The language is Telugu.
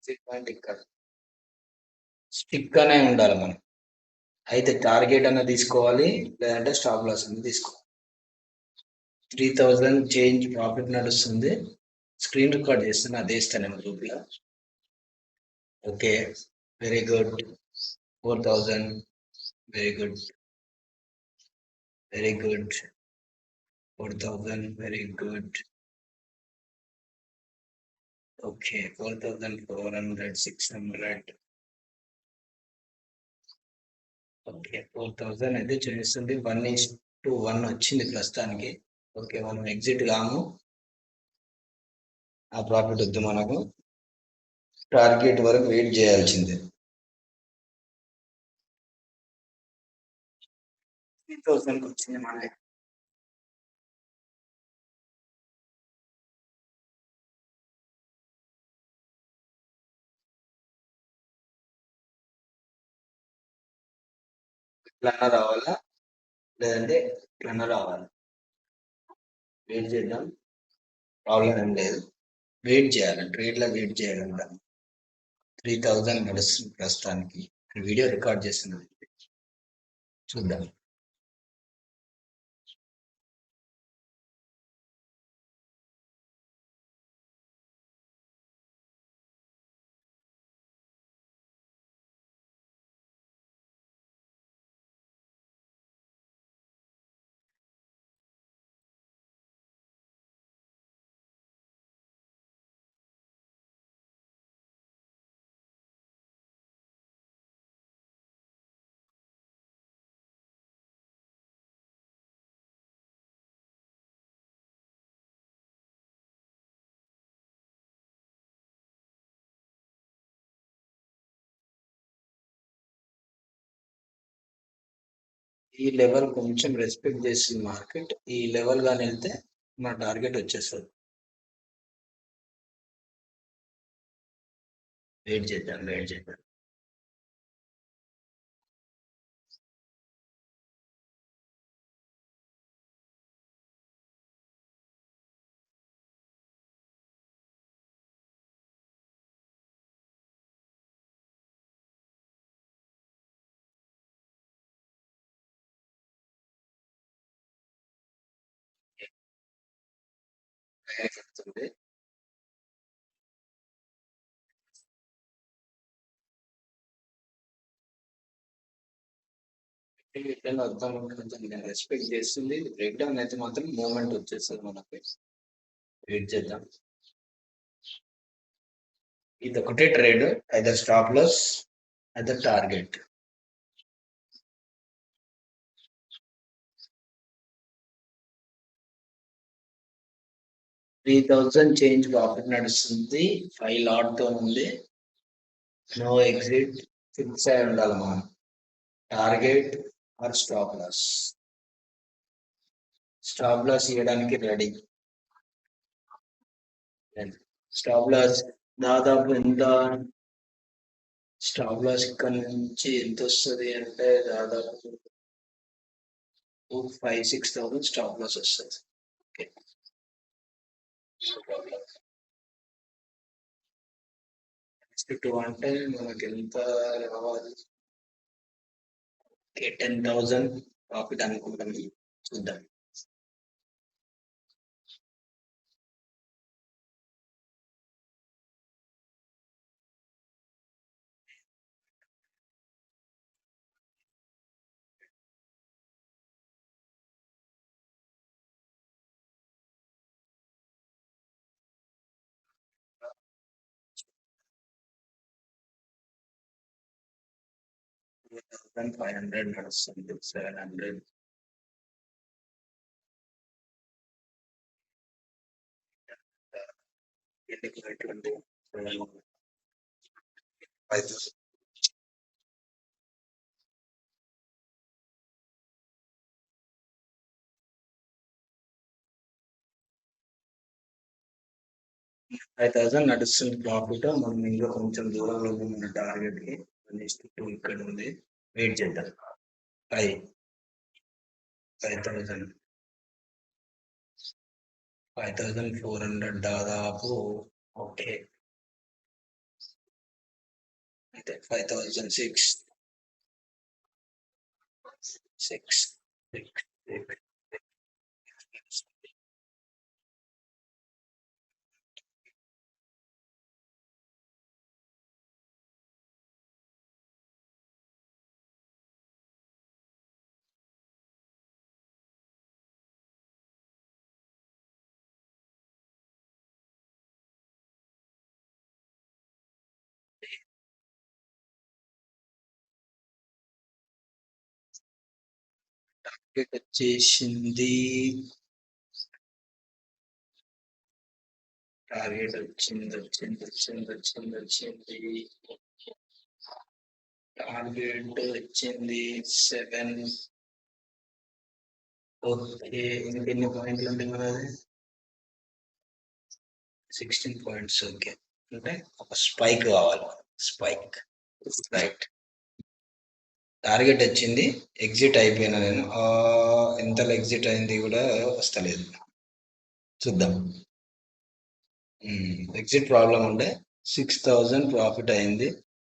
ఎగ్జిట్ పాయింట్ ఇక్కడ స్టిక్ అనే ఉండాలి మనం. అయితే టార్గెట్ అన్న తీసుకోవాలి, లేదంటే స్టాప్ లాస్ అన్న తీసుకోవాలి. 3000 చేంజ్ ప్రాఫిట్ నడుస్తుంది. స్క్రీన్ రికార్డ్ చేస్తున్నా, అదే ఇస్తాను గ్రూప్లో. Okay, very good. 4000, very good, very good. 4000, very good. Okay, 4400, 600. Okay, 4000 అయితే చూపిస్తుంది. 1:1 వచ్చింది ప్రస్తుతానికి. ఓకే, మనం ఎగ్జిట్ కాము, ఆ ప్రాఫిట్ వద్దు మనకు. టార్గెట్ వరకు వెయిట్ చేయాల్సిందే. 3000 వచ్చింది మనకి. ఇట్లన్నా రావాలా, లేదంటే ఇట్లన్నా రావాలా? వెయిట్ చేద్దాం, ప్రాబ్లం ఏం లేదు. వెయిట్ చేయాలి, ట్రేడ్లో వెయిట్ చేయాలంట. 3000 నడుస్తుంది ప్రస్తుతానికి. వీడియో రికార్డ్ చేస్తున్నది, చూద్దాం. ఈ లెవెల్ కొంచెం రెస్పెక్ట్ చేస్తుంది మార్కెట్. ఈ లెవెల్ గాని వెళ్తే మన టార్గెట్ వచ్చేస్తుంది. వెయిట్ చేద్దాం, వెయిట్ చేద్దాం. చెప్తుంది అర్థం కొంచెం రెస్పెక్ట్ చేస్తుంది. బ్రేక్ డౌన్ అయితే మాత్రం మూమెంట్ వచ్చేస్తుంది మనకి. వెయిట్ చేద్దాం. ఇది ఒకటే trade, either stop loss, either target. $3000 change profit నడుస్తుంది. 5 లాట్ తో ఉంది. నో ఎగ్జిట్, ఫిక్స్ అయి ఉండాలి మనం. Target or stop loss. Stop loss ఇవ్వడానికి రెడీ. స్టాప్ లాస్ దాదాపు ఎంత? స్టాప్ లాస్ ఇక్కడ నుంచి ఎంత వస్తుంది అంటే దాదాపు 5,000-6,000 స్టాప్ లాస్ వస్తుంది. ఓకే, అంటే మనకి ఎంత రావాలి? 10,000 ప్రాఫిట్ అనుకుంటాం, చూద్దాం. $2,500 నడుస్తుంది, 700. ఎన్నికి పెట్టుకుంటే 5,000. నడుస్తుంది ప్రాఫిట్. మనం ఇంకా కొంచెం దూరంలో ఉంది మన టార్గెట్ కి. నెక్స్ట్ 2 ఇక్కడ ఉంది, వెయిట్ చేద్దాం. 5,000, 5,400 దాదాపు. ఓకే, అంటే 5006 టార్గెట్ వచ్చేసింది. టార్గెట్ వచ్చింది. టార్గెట్ వచ్చింది 7. ఓకే, ఇంకెన్ని పాయింట్లు ఉంటాయి మనది? 16 పాయింట్స్. ఓకే, అంటే ఒక స్పైక్ కావాలి. Spike, right. టార్గెట్ వచ్చింది, ఎగ్జిట్ అయిపోయినా నేను. ఎంతలో ఎగ్జిట్ అయింది కూడా వస్తలేదు, చూద్దాం. ఎగ్జిట్ ప్రాబ్లం ఉండే 6000 ప్రాఫిట్ అయింది.